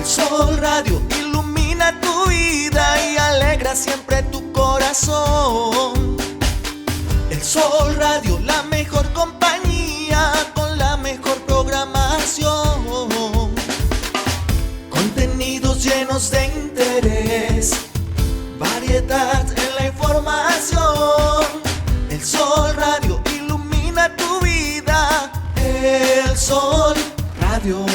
El Sol Radio ilumina tu vida y alegra siempre tu corazón. El Sol Radio, la mejor compañía con la mejor programación. Contenidos llenos de interés, variedad en la información. El Sol Radio ilumina tu vida. El Sol Radio.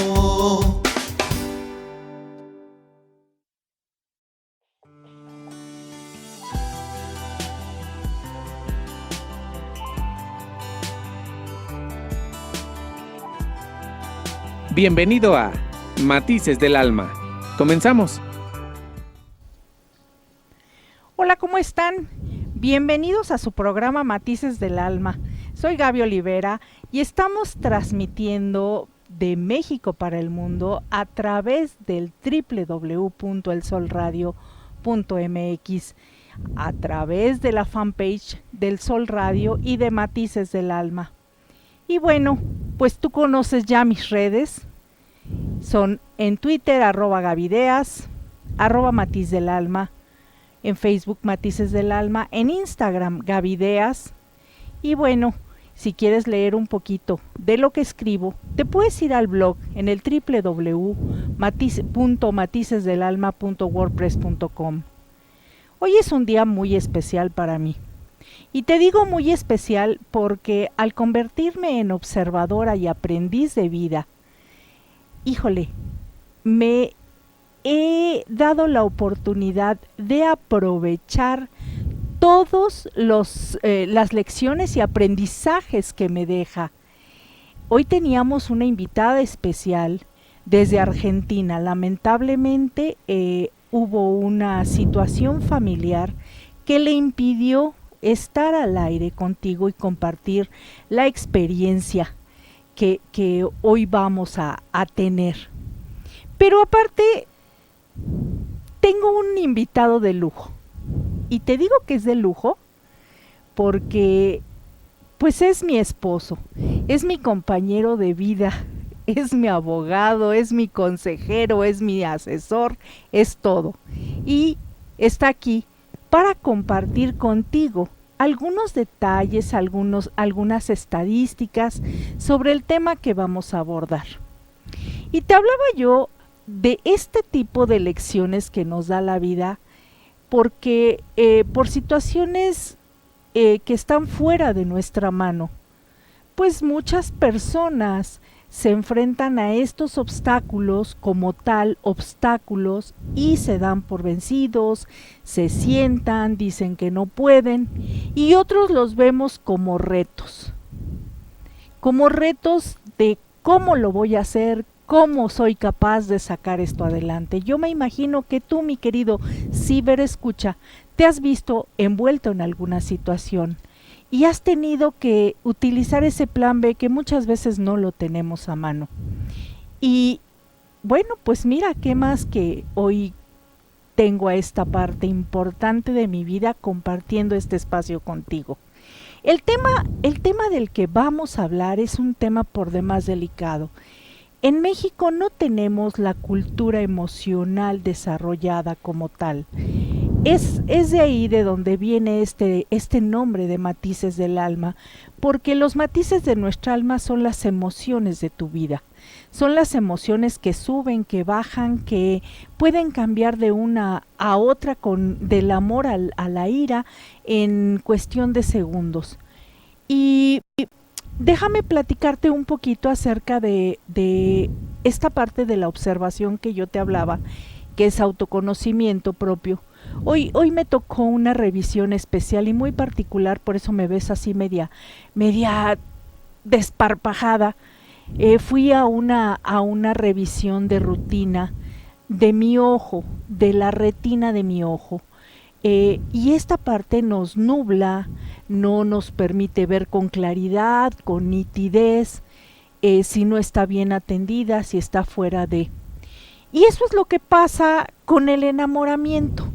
Bienvenido a Matices del Alma. Comenzamos. Hola, ¿cómo están? Bienvenidos a su programa Matices del Alma. Soy Gaby Olivera y estamos transmitiendo de México para el mundo a través del www.elsolradio.mx, a través de la fanpage del Sol Radio y de Matices del Alma. Y bueno, pues tú conoces ya mis redes. Son en Twitter @gavideas, @matiz del alma, en Facebook Matices del Alma, en Instagram Gavideas. Y bueno, si quieres leer un poquito de lo que escribo, te puedes ir al blog en el www.maticesdelalma.wordpress.com. Hoy es un día muy especial para mí. Y te digo muy especial porque al convertirme en observadora y aprendiz de vida, híjole, me he dado la oportunidad de aprovechar todas las lecciones y aprendizajes que me deja. Hoy teníamos una invitada especial desde Argentina. Lamentablemente hubo una situación familiar que le impidió estar al aire contigo y compartir la experiencia que hoy vamos a tener. Pero aparte, tengo un invitado de lujo. Y te digo que es de lujo porque pues es mi esposo, es mi compañero de vida, es mi abogado, es mi consejero, es mi asesor, es todo. Y está aquí para compartir contigo algunos detalles, algunas estadísticas sobre el tema que vamos a abordar. Y te hablaba yo de este tipo de lecciones que nos da la vida porque por situaciones que están fuera de nuestra mano, pues muchas personas se enfrentan a estos obstáculos como tal, obstáculos, y se dan por vencidos, se sientan, dicen que no pueden, y otros los vemos como retos de cómo lo voy a hacer, cómo soy capaz de sacar esto adelante. Yo me imagino que tú, mi querido ciberescucha, te has visto envuelto en alguna situación y has tenido que utilizar ese plan B que muchas veces no lo tenemos a mano. Y bueno, pues mira, qué más que hoy tengo a esta parte importante de mi vida compartiendo este espacio contigo. El tema del que vamos a hablar es un tema por demás delicado. En México no tenemos la cultura emocional desarrollada como tal. Es de ahí de donde viene este nombre de matices del alma, porque los matices de nuestra alma son las emociones de tu vida. Son las emociones que suben, que bajan, que pueden cambiar de una a otra del amor a la ira en cuestión de segundos. Y déjame platicarte un poquito acerca de esta parte de la observación que yo te hablaba, que es autoconocimiento propio. Hoy me tocó una revisión especial y muy particular, por eso me ves así media desparpajada. Fui a una revisión de rutina de mi ojo, de la retina de mi ojo. Y esta parte nos nubla, no nos permite ver con claridad, con nitidez, si no está bien atendida, si está fuera de. Y eso es lo que pasa con el enamoramiento.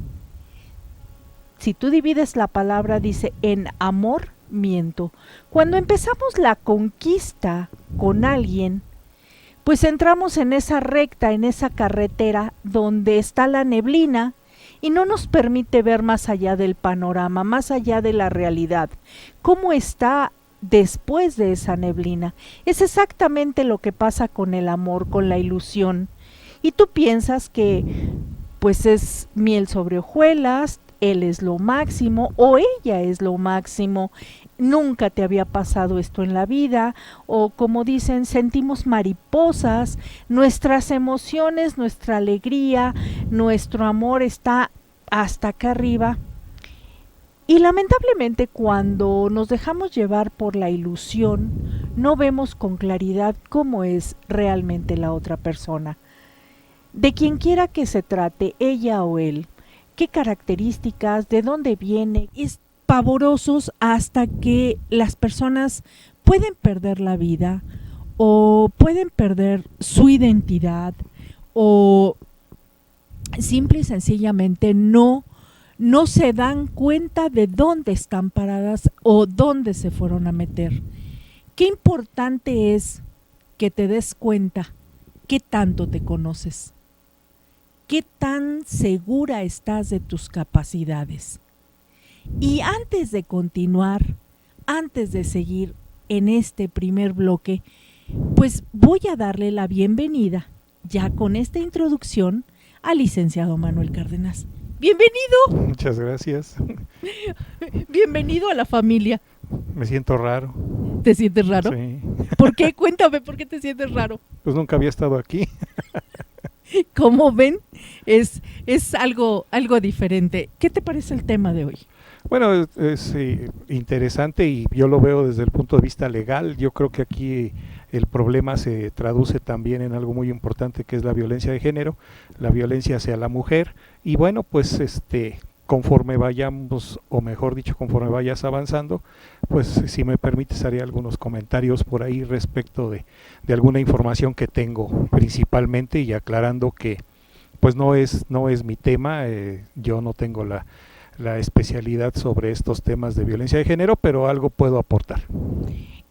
Si tú divides la palabra, dice enamoramiento. Cuando empezamos la conquista con alguien, pues entramos en esa recta, en esa carretera donde está la neblina y no nos permite ver más allá del panorama, más allá de la realidad. ¿Cómo está después de esa neblina? Es exactamente lo que pasa con el amor, con la ilusión. Y tú piensas que pues es miel sobre hojuelas, él es lo máximo o ella es lo máximo, nunca te había pasado esto en la vida, o como dicen, sentimos mariposas, nuestras emociones, nuestra alegría, nuestro amor está hasta acá arriba. Y lamentablemente cuando nos dejamos llevar por la ilusión, no vemos con claridad cómo es realmente la otra persona. De quien quiera que se trate, ella o él, qué características, de dónde viene, es pavorosos hasta que las personas pueden perder la vida o pueden perder su identidad o simple y sencillamente no se dan cuenta de dónde están paradas o dónde se fueron a meter. Qué importante es que te des cuenta qué tanto te conoces, qué tan segura estás de tus capacidades. Y antes de continuar, antes de seguir en este primer bloque, pues voy a darle la bienvenida, ya con esta introducción, al licenciado Manuel Cárdenas. ¡Bienvenido! Muchas gracias. Bienvenido a la familia. Me siento raro. ¿Te sientes raro? Sí. ¿Por qué? Cuéntame, ¿por qué te sientes raro? Pues nunca había estado aquí. Como ven, es algo diferente. ¿Qué te parece el tema de hoy? Bueno, es interesante y yo lo veo desde el punto de vista legal. Yo creo que aquí el problema se traduce también en algo muy importante, que es la violencia de género, la violencia hacia la mujer. Y bueno, pues conforme vayamos, o mejor dicho, conforme vayas avanzando, pues si me permites haré algunos comentarios por ahí respecto de alguna información que tengo principalmente, y aclarando que pues no es mi tema. Yo no tengo la especialidad sobre estos temas de violencia de género, pero algo puedo aportar.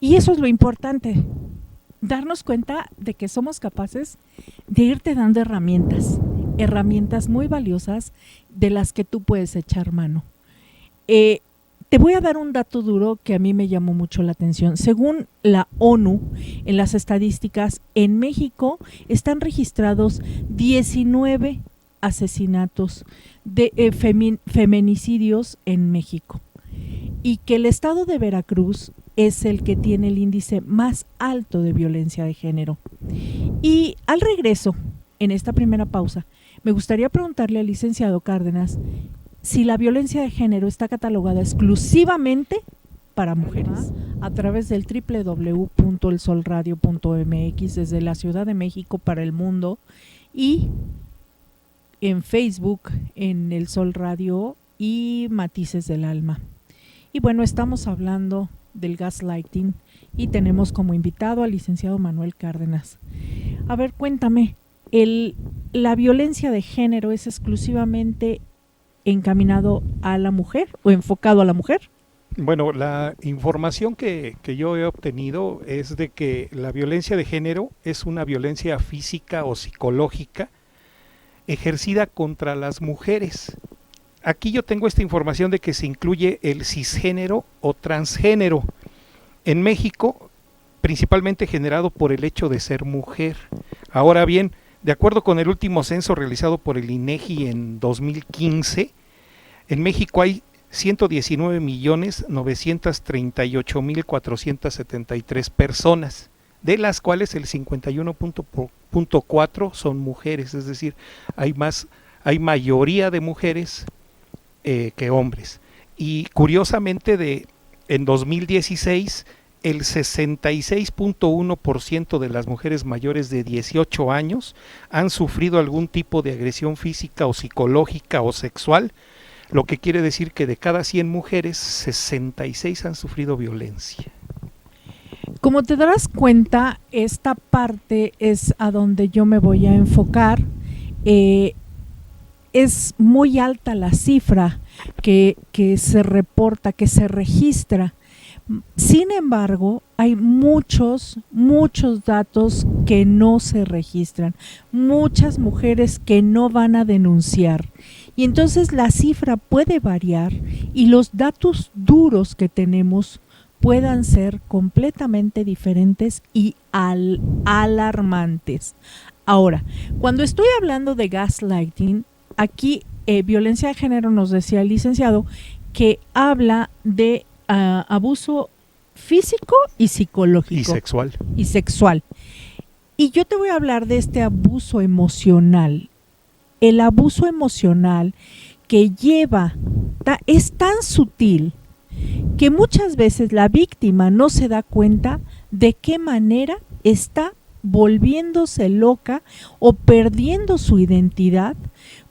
Y eso es lo importante, darnos cuenta de que somos capaces de irte dando herramientas muy valiosas de las que tú puedes echar mano. Te voy a dar un dato duro que a mí me llamó mucho la atención. Según la ONU, en las estadísticas, en México están registrados 19 asesinatos de feminicidios en México, y que el estado de Veracruz es el que tiene el índice más alto de violencia de género. Y al regreso, en esta primera pausa, me gustaría preguntarle al licenciado Cárdenas si la violencia de género está catalogada exclusivamente para mujeres, a través del www.elsolradio.mx desde la Ciudad de México para el mundo, y en Facebook, en El Sol Radio y Matices del Alma. Y bueno, estamos hablando del gaslighting y tenemos como invitado al licenciado Manuel Cárdenas. A ver, cuéntame, ¿la violencia de género es exclusivamente encaminado a la mujer o enfocado a la mujer? Bueno, la información que yo he obtenido es de que la violencia de género es una violencia física o psicológica ejercida contra las mujeres. Aquí yo tengo esta información de que se incluye el cisgénero o transgénero. En México, principalmente generado por el hecho de ser mujer. Ahora bien, de acuerdo con el último censo realizado por el INEGI en 2015, en México hay 119.938.473 personas, de las cuales el 51.4 son mujeres, es decir, hay mayoría de mujeres que hombres. Y curiosamente, en 2016 el 66.1% de las mujeres mayores de 18 años han sufrido algún tipo de agresión física o psicológica o sexual, lo que quiere decir que de cada 100 mujeres, 66 han sufrido violencia. Como te darás cuenta, esta parte es a donde yo me voy a enfocar. Es muy alta la cifra que se reporta, que se registra. Sin embargo, hay muchos datos que no se registran, muchas mujeres que no van a denunciar. Y entonces la cifra puede variar y los datos duros que tenemos puedan ser completamente diferentes y alarmantes. Ahora, cuando estoy hablando de gaslighting, aquí violencia de género, nos decía el licenciado, que habla de abuso físico y psicológico. Y sexual. Y yo te voy a hablar de este abuso emocional. El abuso emocional que es tan sutil que muchas veces la víctima no se da cuenta de qué manera está volviéndose loca o perdiendo su identidad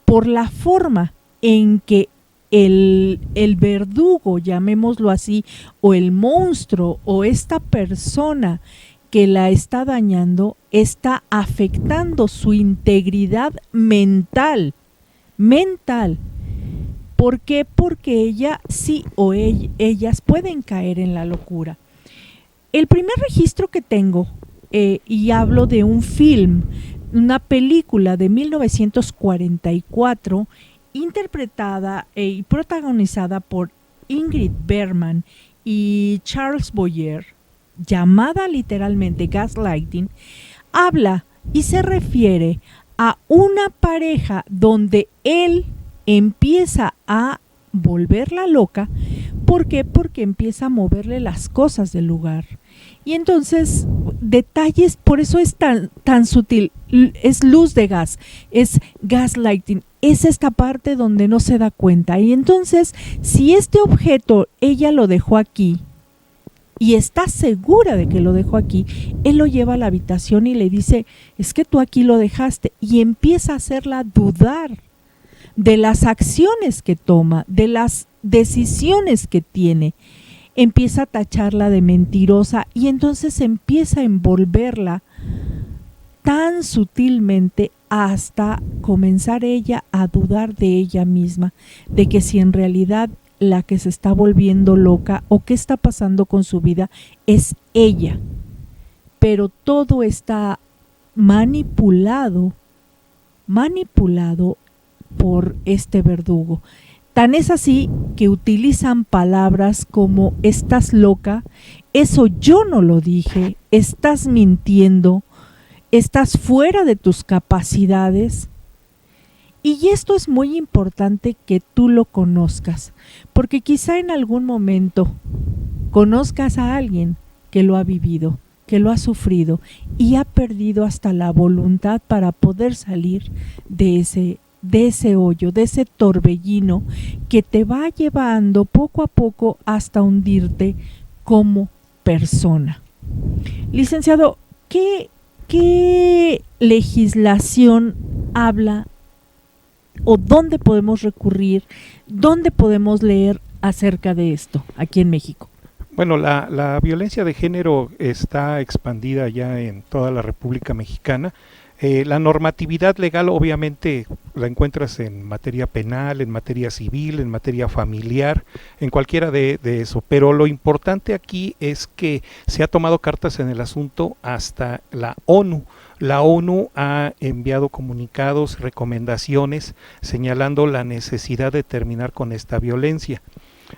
por la forma en que el verdugo, llamémoslo así, o el monstruo o esta persona que la está dañando está afectando su integridad mental. ¿Por qué? Porque ellas pueden caer en la locura. El primer registro que tengo, y hablo de un film, una película de 1944, interpretada y protagonizada por Ingrid Bergman y Charles Boyer, llamada literalmente Gaslighting, habla y se refiere a una pareja donde él empieza a volverla loca. ¿Por qué? Porque empieza a moverle las cosas del lugar. Y entonces, detalles, por eso es tan sutil, es luz de gas, es gaslighting, es esta parte donde no se da cuenta. Y entonces, si este objeto ella lo dejó aquí, y está segura de que lo dejó aquí, él lo lleva a la habitación y le dice, es que tú aquí lo dejaste, y empieza a hacerla dudar de las acciones que toma, de las decisiones que tiene. Empieza a tacharla de mentirosa y entonces empieza a envolverla tan sutilmente hasta comenzar ella a dudar de ella misma, de que si en realidad la que se está volviendo loca o qué está pasando con su vida es ella. Pero todo está manipulado por este verdugo. Tan es así que utilizan palabras como estás loca, eso yo no lo dije, estás mintiendo, estás fuera de tus capacidades. Y esto es muy importante que tú lo conozcas, porque quizá en algún momento conozcas a alguien que lo ha vivido, que lo ha sufrido y ha perdido hasta la voluntad para poder salir de ese hoyo, de ese torbellino que te va llevando poco a poco hasta hundirte como persona. Licenciado, ¿qué legislación habla o dónde podemos recurrir, dónde podemos leer acerca de esto aquí en México? Bueno, la violencia de género está expandida ya en toda la República Mexicana. La normatividad legal obviamente la encuentras en materia penal, en materia civil, en materia familiar, en cualquiera de eso, pero lo importante aquí es que se ha tomado cartas en el asunto hasta la ONU. La ONU ha enviado comunicados, recomendaciones, señalando la necesidad de terminar con esta violencia.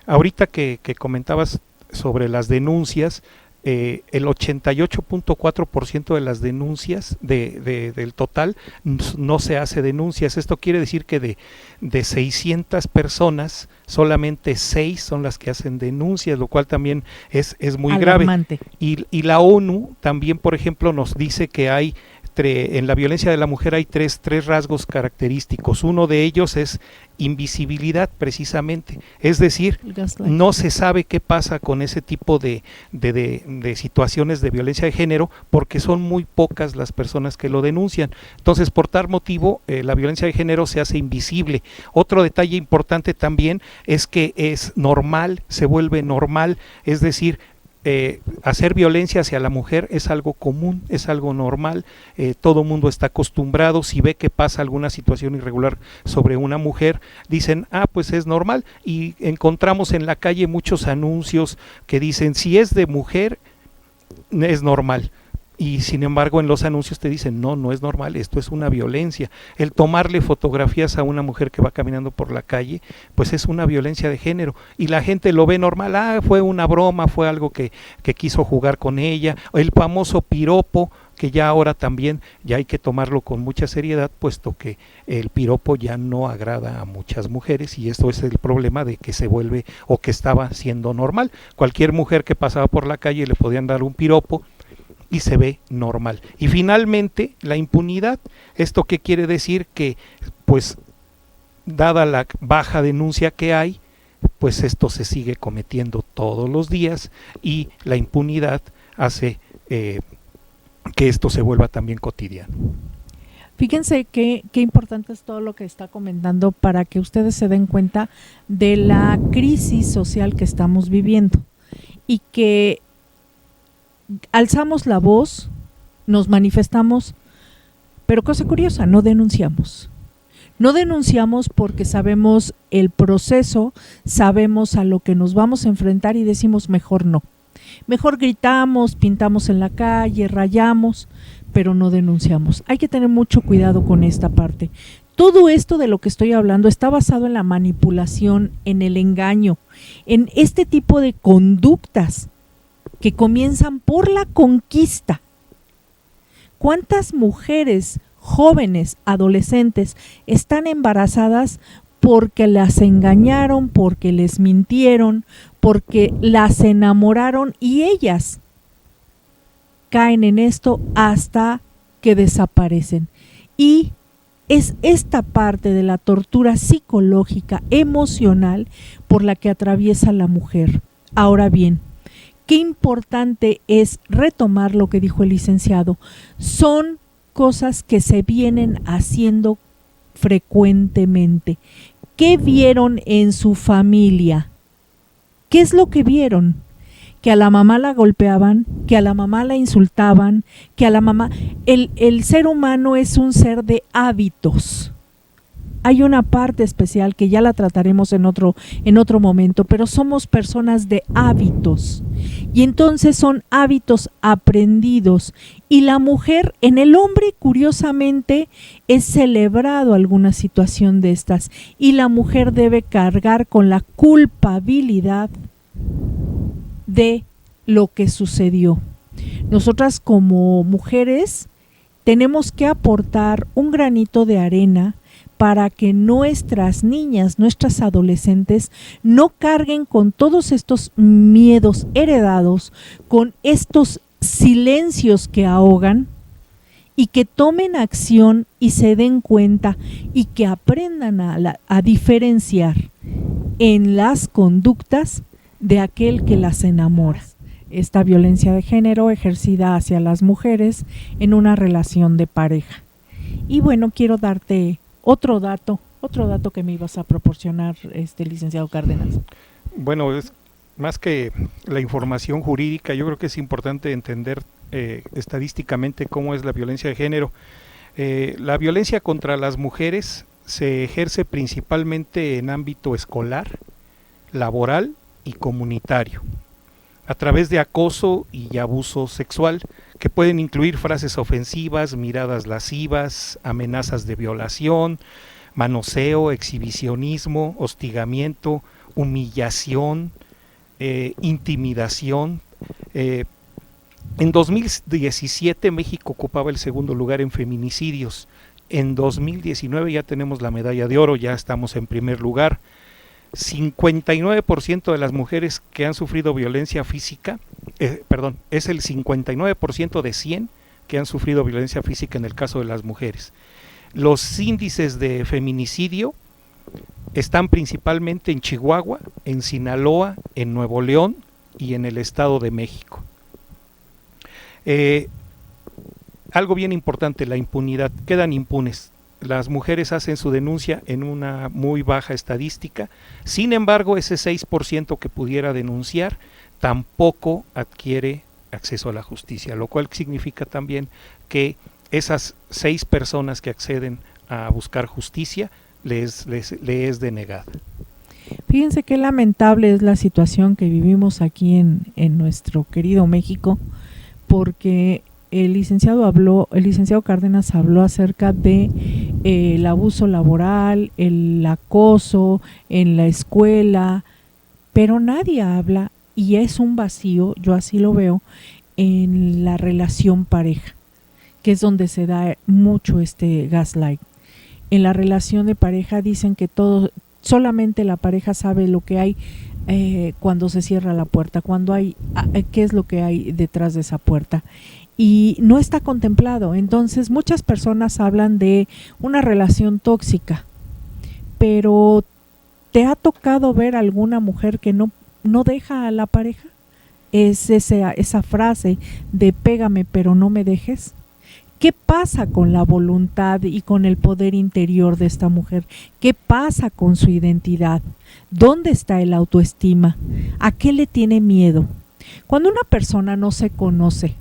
Ahorita que comentabas sobre las denuncias, el 88.4% de las denuncias del total no se hace denuncias. Esto quiere decir que de 600 personas, solamente 6 son las que hacen denuncias, lo cual también es muy alarmante. Grave. Y la ONU también, por ejemplo, nos dice que hay en la violencia de la mujer hay tres rasgos característicos. Uno de ellos es invisibilidad, precisamente, es decir, no se sabe qué pasa con ese tipo de situaciones de violencia de género porque son muy pocas las personas que lo denuncian. Entonces, por tal motivo, la violencia de género se hace invisible. Otro detalle importante también es que es normal, se vuelve normal, es decir, hacer violencia hacia la mujer es algo común, es algo normal, todo mundo está acostumbrado. Si ve que pasa alguna situación irregular sobre una mujer, dicen, pues es normal, y encontramos en la calle muchos anuncios que dicen, si es de mujer, es normal. Y sin embargo en los anuncios te dicen, no es normal, esto es una violencia. El tomarle fotografías a una mujer que va caminando por la calle, pues es una violencia de género, y la gente lo ve normal, fue una broma, fue algo que quiso jugar con ella. El famoso piropo, que ya ahora también ya hay que tomarlo con mucha seriedad, puesto que el piropo ya no agrada a muchas mujeres, y esto es el problema de que se vuelve, o que estaba siendo normal. Cualquier mujer que pasaba por la calle le podían dar un piropo y se ve normal. Y finalmente, la impunidad. ¿Esto qué quiere decir? Que pues dada la baja denuncia que hay, pues esto se sigue cometiendo todos los días, y la impunidad hace que esto se vuelva también cotidiano. Fíjense qué importante es todo lo que está comentando, para que ustedes se den cuenta de la crisis social que estamos viviendo, y que alzamos la voz, nos manifestamos, pero cosa curiosa, no denunciamos. No denunciamos porque sabemos el proceso, sabemos a lo que nos vamos a enfrentar, y decimos mejor no. Mejor gritamos, pintamos en la calle, rayamos, pero no denunciamos. Hay que tener mucho cuidado con esta parte. Todo esto de lo que estoy hablando está basado en la manipulación, en el engaño, en este tipo de conductas que comienzan por la conquista. ¿Cuántas mujeres jóvenes, adolescentes, están embarazadas porque las engañaron, porque les mintieron, porque las enamoraron, y ellas caen en esto hasta que desaparecen? Y es esta parte de la tortura psicológica, emocional, por la que atraviesa la mujer. Ahora bien, qué importante es retomar lo que dijo el licenciado. Son cosas que se vienen haciendo frecuentemente. ¿Qué vieron en su familia? ¿Qué es lo que vieron? Que a la mamá la golpeaban, que a la mamá la insultaban, que a la mamá... El ser humano es un ser de hábitos. Hay una parte especial que ya la trataremos en otro momento, pero somos personas de hábitos, y entonces son hábitos aprendidos, y la mujer, en el hombre curiosamente es celebrado alguna situación de estas, y la mujer debe cargar con la culpabilidad de lo que sucedió. Nosotras como mujeres tenemos que aportar un granito de arena para que nuestras niñas, nuestras adolescentes, no carguen con todos estos miedos heredados, con estos silencios que ahogan, y que tomen acción y se den cuenta, y que aprendan a diferenciar en las conductas de aquel que las enamora. Esta violencia de género ejercida hacia las mujeres en una relación de pareja. Y bueno, quiero darte otro dato que me ibas a proporcionar, licenciado Cárdenas. Bueno, es más que la información jurídica, yo creo que es importante entender estadísticamente cómo es la violencia de género. La violencia contra las mujeres se ejerce principalmente en ámbito escolar, laboral y comunitario, a través de acoso y abuso sexual, que pueden incluir frases ofensivas, miradas lascivas, amenazas de violación, manoseo, exhibicionismo, hostigamiento, humillación, intimidación. En 2017 México ocupaba el segundo lugar en feminicidios. En 2019 ya tenemos la medalla de oro, ya estamos en primer lugar. 59% de las mujeres que han sufrido violencia física, es el 59% de 100 que han sufrido violencia física en el caso de las mujeres. Los índices de feminicidio están principalmente en Chihuahua, en Sinaloa, en Nuevo León y en el Estado de México. Algo bien importante, la impunidad, quedan impunes. Las mujeres hacen su denuncia en una muy baja estadística. Sin embargo, ese 6% que pudiera denunciar tampoco adquiere acceso a la justicia, lo cual significa también que esas 6 personas que acceden a buscar justicia le es denegada. Fíjense qué lamentable es la situación que vivimos aquí en nuestro querido México, porque el licenciado Cárdenas habló acerca de el abuso laboral, el acoso en la escuela, pero nadie habla, y es un vacío, yo así lo veo, en la relación pareja, que es donde se da mucho este gaslight. En la relación de pareja dicen que solamente la pareja sabe lo que hay cuando se cierra la puerta, qué es lo que hay detrás de esa puerta, y no está contemplado. Entonces muchas personas hablan de una relación tóxica, pero ¿te ha tocado ver alguna mujer que no deja a la pareja? Es esa frase de pégame pero no me dejes. ¿Qué pasa con la voluntad y con el poder interior de esta mujer? ¿Qué pasa con su identidad? ¿Dónde está el autoestima? ¿A qué le tiene miedo? Cuando una persona no se conoce,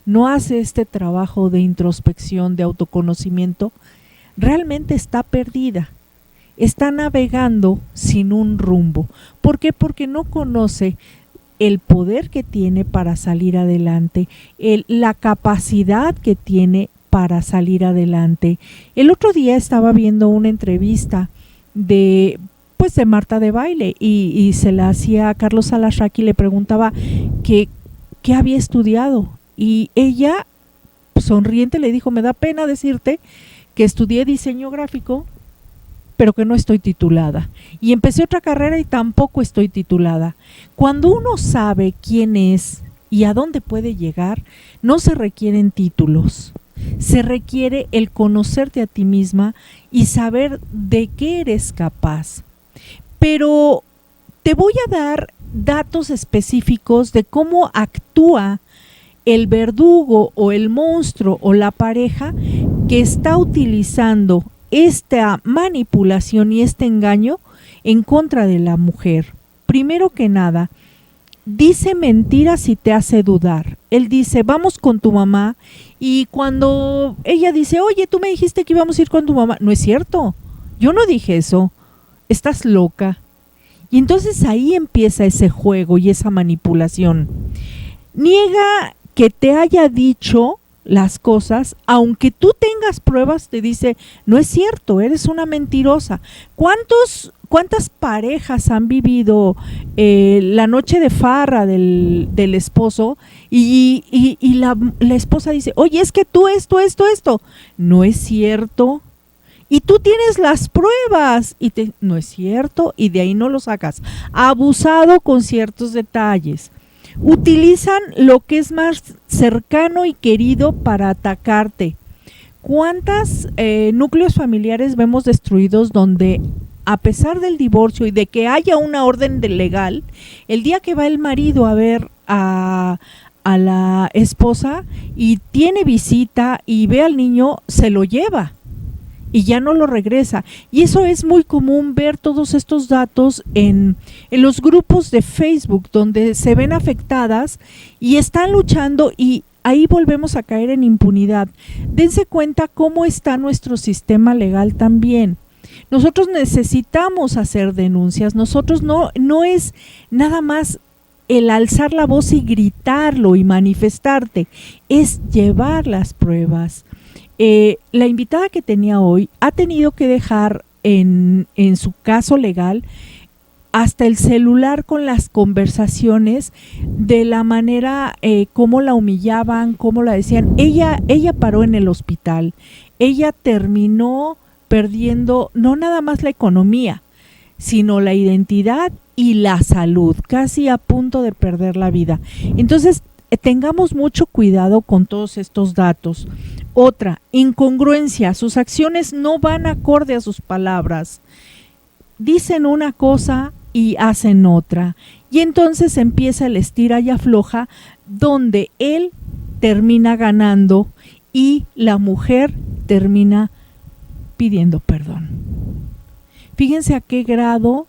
no hace este trabajo de introspección, de autoconocimiento, realmente está perdida. Está navegando sin un rumbo. ¿Por qué? Porque no conoce el poder que tiene para salir adelante, la capacidad que tiene para salir adelante. El otro día estaba viendo una entrevista de Marta de Baile y se la hacía a Carlos Alasraqui, le preguntaba qué había estudiado, y ella, sonriente, le dijo: me da pena decirte que estudié diseño gráfico, pero que no estoy titulada, y empecé otra carrera y tampoco estoy titulada. Cuando uno sabe quién es y a dónde puede llegar, no se requieren títulos, se requiere el conocerte a ti misma y saber de qué eres capaz. Pero te voy a dar datos específicos de cómo actúa el verdugo o el monstruo o la pareja que está utilizando esta manipulación y este engaño en contra de la mujer. Primero que nada, dice mentiras y te hace dudar. Él dice: vamos con tu mamá, y cuando ella dice: oye, tú me dijiste que íbamos a ir con tu mamá, no es cierto, yo no dije eso, estás loca. Y entonces ahí empieza ese juego y esa manipulación. Niega que te haya dicho las cosas, aunque tú tengas pruebas. Te dice: no es cierto, eres una mentirosa. ¿Cuántas parejas han vivido la noche de farra del esposo y la esposa dice: oye, es que tú esto, no es cierto, y tú tienes las pruebas, no es cierto, y de ahí no lo sacas? Abusado con ciertos detalles. Utilizan lo que es más cercano y querido para atacarte. ¿Cuántos núcleos familiares vemos destruidos donde, a pesar del divorcio y de que haya una orden legal, el día que va el marido a ver a la esposa y tiene visita y ve al niño, se lo lleva y ya no lo regresa? Y eso es muy común ver todos estos datos en los grupos de Facebook, donde se ven afectadas y están luchando, y ahí volvemos a caer en impunidad. Dense cuenta cómo está nuestro sistema legal también. Nosotros necesitamos hacer denuncias. Nosotros no es nada más el alzar la voz y gritarlo y manifestarte, es llevar las pruebas. La invitada que tenía hoy ha tenido que dejar en su caso legal hasta el celular con las conversaciones, de la manera cómo la humillaban, cómo la decían. Ella paró en el hospital, ella terminó perdiendo no nada más la economía, sino la identidad y la salud, casi a punto de perder la vida. Entonces, tengamos mucho cuidado con todos estos datos. Otra, incongruencia. Sus acciones no van acorde a sus palabras. Dicen una cosa y hacen otra. Y entonces empieza el estira y afloja, donde él termina ganando y la mujer termina pidiendo perdón. Fíjense a qué grado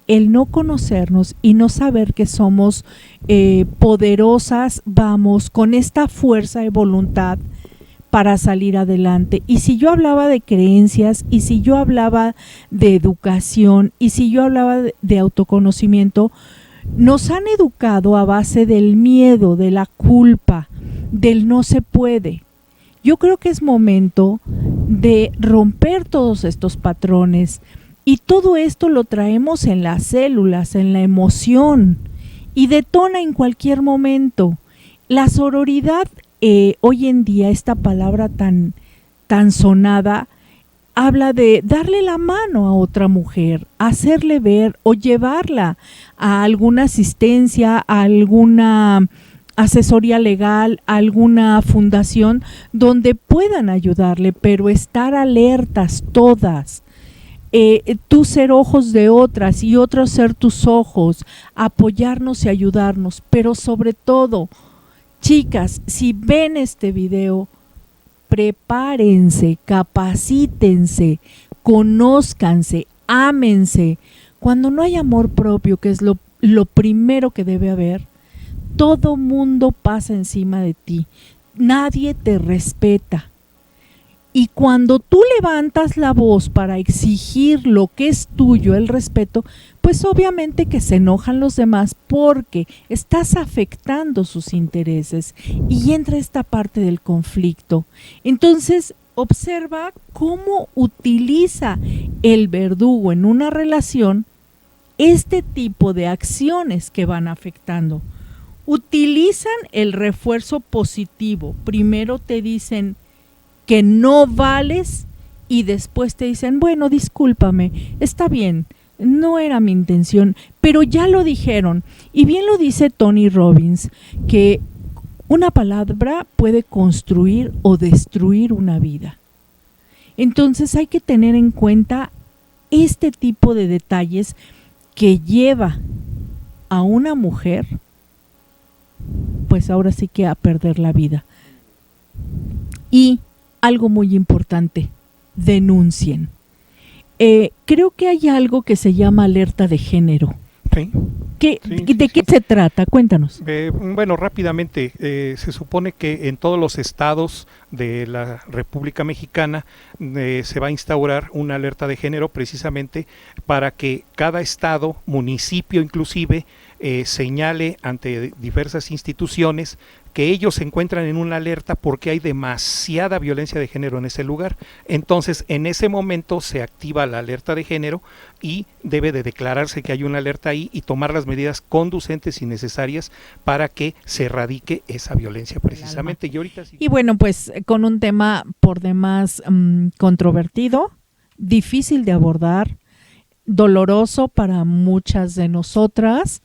el no conocernos y no saber que somos poderosas, vamos, con esta fuerza de voluntad para salir adelante. Y si yo hablaba de creencias, y si yo hablaba de educación, y si yo hablaba de autoconocimiento, nos han educado a base del miedo, de la culpa, del no se puede. Yo creo que es momento de romper todos estos patrones, y todo esto lo traemos en las células, en la emoción, y detona en cualquier momento. La sororidad, hoy en día, esta palabra tan sonada, habla de darle la mano a otra mujer, hacerle ver o llevarla a alguna asistencia, a alguna asesoría legal, a alguna fundación donde puedan ayudarle, pero estar alertas todas. Tú ser ojos de otras y otros ser tus ojos, apoyarnos y ayudarnos, pero sobre todo, chicas, si ven este video, prepárense, capacítense, conózcanse, ámense. Cuando no hay amor propio, que es lo primero que debe haber, todo mundo pasa encima de ti, nadie te respeta. Y cuando tú levantas la voz para exigir lo que es tuyo, el respeto, pues obviamente que se enojan los demás porque estás afectando sus intereses y entra esta parte del conflicto. Entonces, observa cómo utiliza el verdugo en una relación este tipo de acciones que van afectando. Utilizan el refuerzo positivo. Primero te dicen que no vales y después te dicen, bueno, discúlpame, está bien, no era mi intención, pero ya lo dijeron. Y bien lo dice Tony Robbins, que una palabra puede construir o destruir una vida. Entonces hay que tener en cuenta este tipo de detalles que lleva a una mujer, pues ahora sí que a perder la vida. Y algo muy importante, denuncien. Creo que hay algo que se llama alerta de género. Sí. ¿De qué se trata? Cuéntanos. Bueno, rápidamente, se supone que en todos los estados de la República Mexicana se va a instaurar una alerta de género precisamente para que cada estado, municipio inclusive, señale ante diversas instituciones que ellos se encuentran en una alerta porque hay demasiada violencia de género en ese lugar. Entonces, en ese momento se activa la alerta de género y debe de declararse que hay una alerta ahí y tomar las medidas conducentes y necesarias para que se erradique esa violencia precisamente. Y bueno, pues con un tema por demás controvertido, difícil de abordar, doloroso para muchas de nosotras,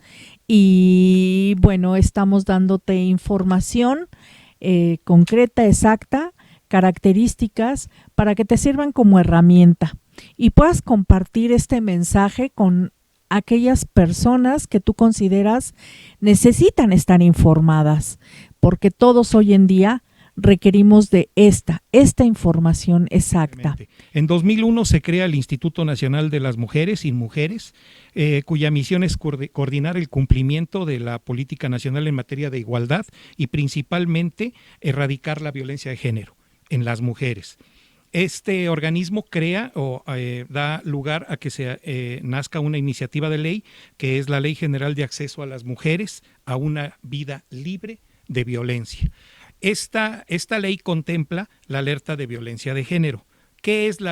y bueno, estamos dándote información concreta, exacta, características para que te sirvan como herramienta y puedas compartir este mensaje con aquellas personas que tú consideras necesitan estar informadas, porque todos hoy en día requerimos de esta información exacta. En 2001 se crea el Instituto Nacional de las Mujeres, INMujeres, cuya misión es coordinar el cumplimiento de la política nacional en materia de igualdad y principalmente erradicar la violencia de género en las mujeres. Este organismo crea o da lugar a que se nazca una iniciativa de ley, que es la Ley General de Acceso a las Mujeres a una vida libre de violencia. Esta ley contempla la alerta de violencia de género. ¿Qué es la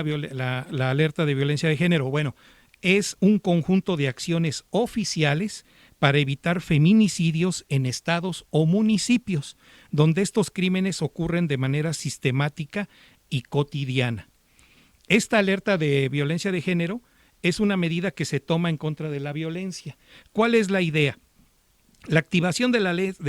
alerta de violencia de género? Bueno, es un conjunto de acciones oficiales para evitar feminicidios en estados o municipios donde estos crímenes ocurren de manera sistemática y cotidiana. Esta alerta de violencia de género es una medida que se toma en contra de la violencia. ¿Cuál es la idea? La activación de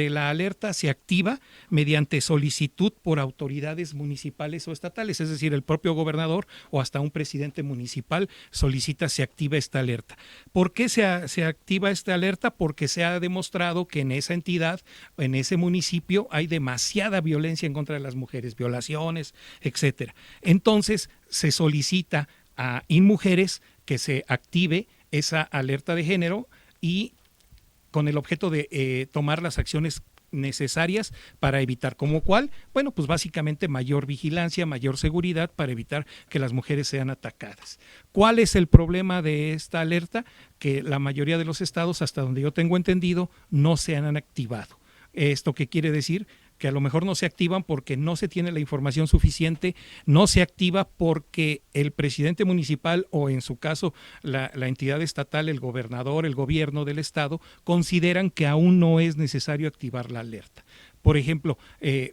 la alerta se activa mediante solicitud por autoridades municipales o estatales, es decir, el propio gobernador o hasta un presidente municipal solicita se active esta alerta. ¿Por qué se activa esta alerta? Porque se ha demostrado que en esa entidad, en ese municipio, hay demasiada violencia en contra de las mujeres, violaciones, etcétera. Entonces, se solicita a INMujeres que se active esa alerta de género y con el objeto de tomar las acciones necesarias para evitar, ¿como cuál? Bueno, pues básicamente mayor vigilancia, mayor seguridad para evitar que las mujeres sean atacadas. ¿Cuál es el problema de esta alerta? Que la mayoría de los estados, hasta donde yo tengo entendido, no se han activado. ¿Esto qué quiere decir? Que a lo mejor no se activan porque no se tiene la información suficiente, no se activa porque el presidente municipal o en su caso la entidad estatal, el gobernador, el gobierno del estado, consideran que aún no es necesario activar la alerta. Por ejemplo,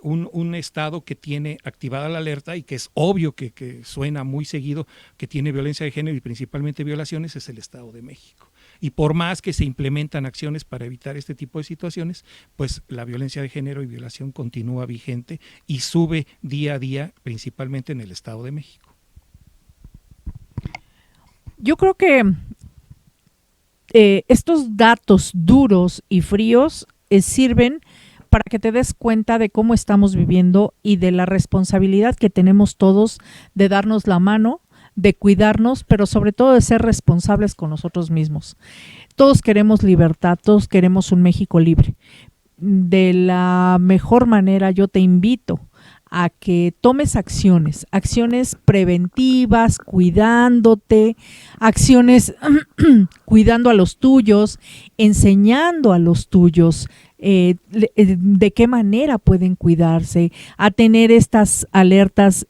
un estado que tiene activada la alerta y que es obvio que suena muy seguido que tiene violencia de género y principalmente violaciones es el Estado de México. Y por más que se implementan acciones para evitar este tipo de situaciones, pues la violencia de género y violación continúa vigente y sube día a día, principalmente en el Estado de México. Yo creo que estos datos duros y fríos sirven para que te des cuenta de cómo estamos viviendo y de la responsabilidad que tenemos todos de darnos la mano, de cuidarnos, pero sobre todo de ser responsables con nosotros mismos. Todos queremos libertad, todos queremos un México libre. De la mejor manera yo te invito a que tomes acciones preventivas, cuidándote, acciones cuidando a los tuyos, enseñando a los tuyos de qué manera pueden cuidarse, a tener estas alertas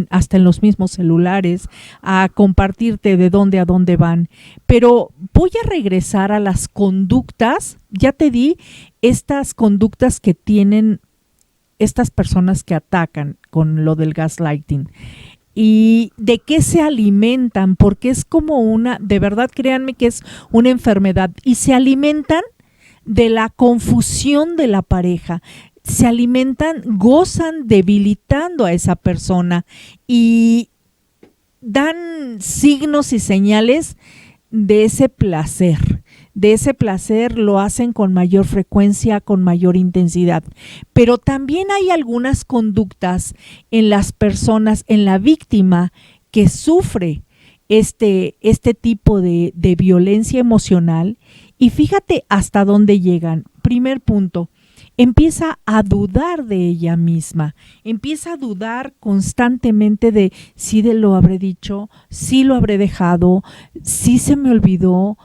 hasta en los mismos celulares, a compartirte de dónde a dónde van. Pero voy a regresar a las conductas, ya te di estas conductas que tienen estas personas que atacan con lo del gaslighting. ¿Y de qué se alimentan? Porque es como de verdad créanme que es una enfermedad y se alimentan de la confusión de la pareja, se alimentan, gozan debilitando a esa persona y dan signos y señales de ese placer. De ese placer lo hacen con mayor frecuencia, con mayor intensidad. Pero también hay algunas conductas en las personas, en la víctima que sufre este tipo de violencia emocional. Y fíjate hasta dónde llegan. Primer punto, empieza a dudar de ella misma, empieza a dudar constantemente de si lo habré dicho, si lo habré dejado, si se me olvidó.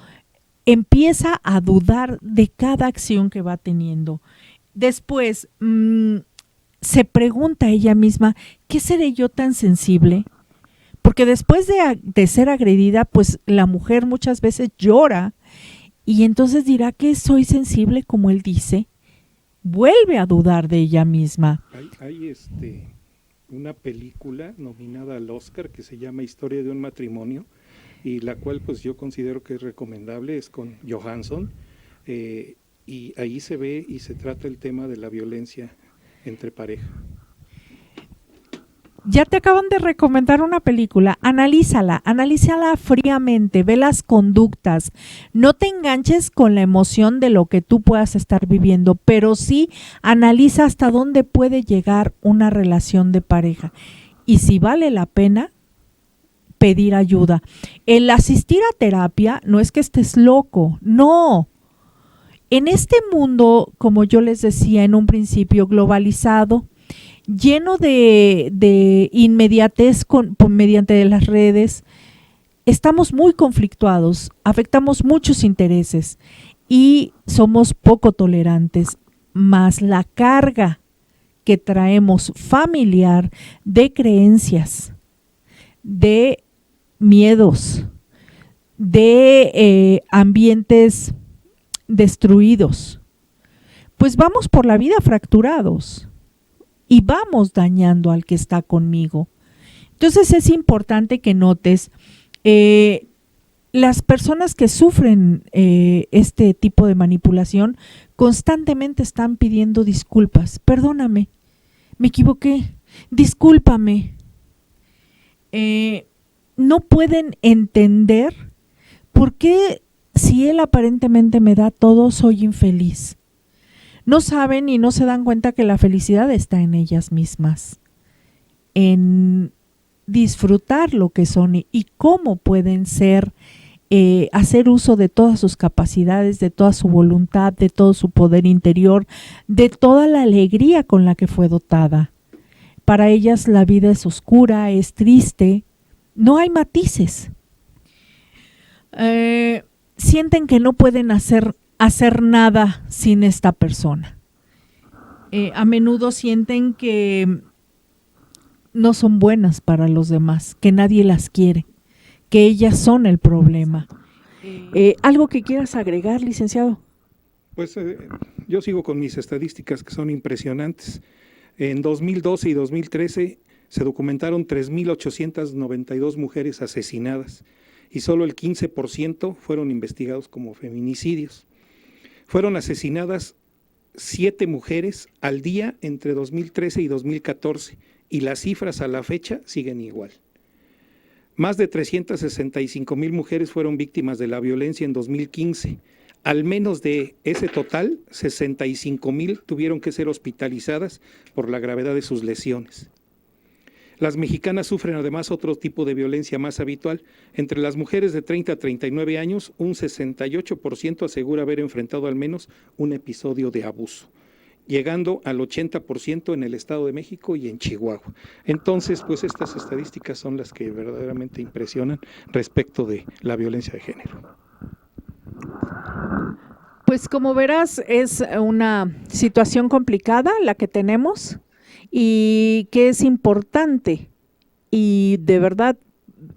Empieza a dudar de cada acción que va teniendo. Después se pregunta a ella misma, ¿qué seré yo tan sensible? Porque después de ser agredida, pues la mujer muchas veces llora y entonces dirá que soy sensible como él dice. Vuelve a dudar de ella misma. Hay una película nominada al Oscar que se llama Historia de un matrimonio, y la cual pues yo considero que es recomendable, es con Johansson, y ahí se ve y se trata el tema de la violencia entre pareja. Ya te acaban de recomendar una película, analízala fríamente, ve las conductas, no te enganches con la emoción de lo que tú puedas estar viviendo, pero sí analiza hasta dónde puede llegar una relación de pareja y si vale la pena pedir ayuda. El asistir a terapia no es que estés loco, no. En este mundo, como yo les decía en un principio, globalizado, lleno de inmediatez mediante las redes, estamos muy conflictuados, afectamos muchos intereses y somos poco tolerantes, más la carga que traemos familiar de creencias, de miedos, de ambientes destruidos, pues vamos por la vida fracturados y vamos dañando al que está conmigo. Entonces es importante que notes las personas que sufren este tipo de manipulación constantemente están pidiendo disculpas. Perdóname, me equivoqué, discúlpame. No pueden entender por qué si él aparentemente me da todo, soy infeliz. No saben y no se dan cuenta que la felicidad está en ellas mismas, en disfrutar lo que son y cómo pueden ser hacer uso de todas sus capacidades, de toda su voluntad, de todo su poder interior, de toda la alegría con la que fue dotada. Para ellas la vida es oscura, es triste, no hay matices. Sienten que no pueden hacer nada sin esta persona. A menudo sienten que no son buenas para los demás, que nadie las quiere, que ellas son el problema. ¿Algo que quieras agregar, licenciado? Pues yo sigo con mis estadísticas que son impresionantes. En 2012 y 2013 se documentaron 3.892 mujeres asesinadas y solo el 15% fueron investigados como feminicidios. Fueron asesinadas 7 mujeres al día entre 2013 y 2014 y las cifras a la fecha siguen igual. Más de 365,000 mujeres fueron víctimas de la violencia en 2015. Al menos de ese total, 65,000 tuvieron que ser hospitalizadas por la gravedad de sus lesiones. Las mexicanas sufren además otro tipo de violencia más habitual. Entre las mujeres de 30 a 39 años, un 68% asegura haber enfrentado al menos un episodio de abuso, llegando al 80% en el Estado de México y en Chihuahua. Entonces, pues estas estadísticas son las que verdaderamente impresionan respecto de la violencia de género. Pues como verás, es una situación complicada la que tenemos y que es importante y de verdad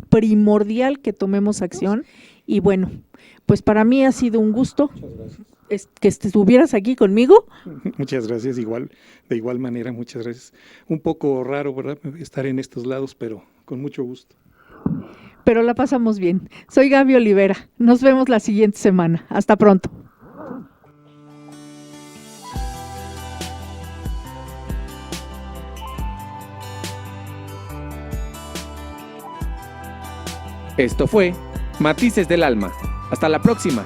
primordial que tomemos acción. Y bueno, pues para mí ha sido un gusto que estuvieras aquí conmigo. Muchas gracias, de igual manera, muchas gracias. Un poco raro, ¿verdad?, estar en estos lados, pero con mucho gusto. Pero la pasamos bien. Soy Gaby Olivera. Nos vemos la siguiente semana. Hasta pronto. Esto fue Matices del Alma. Hasta la próxima.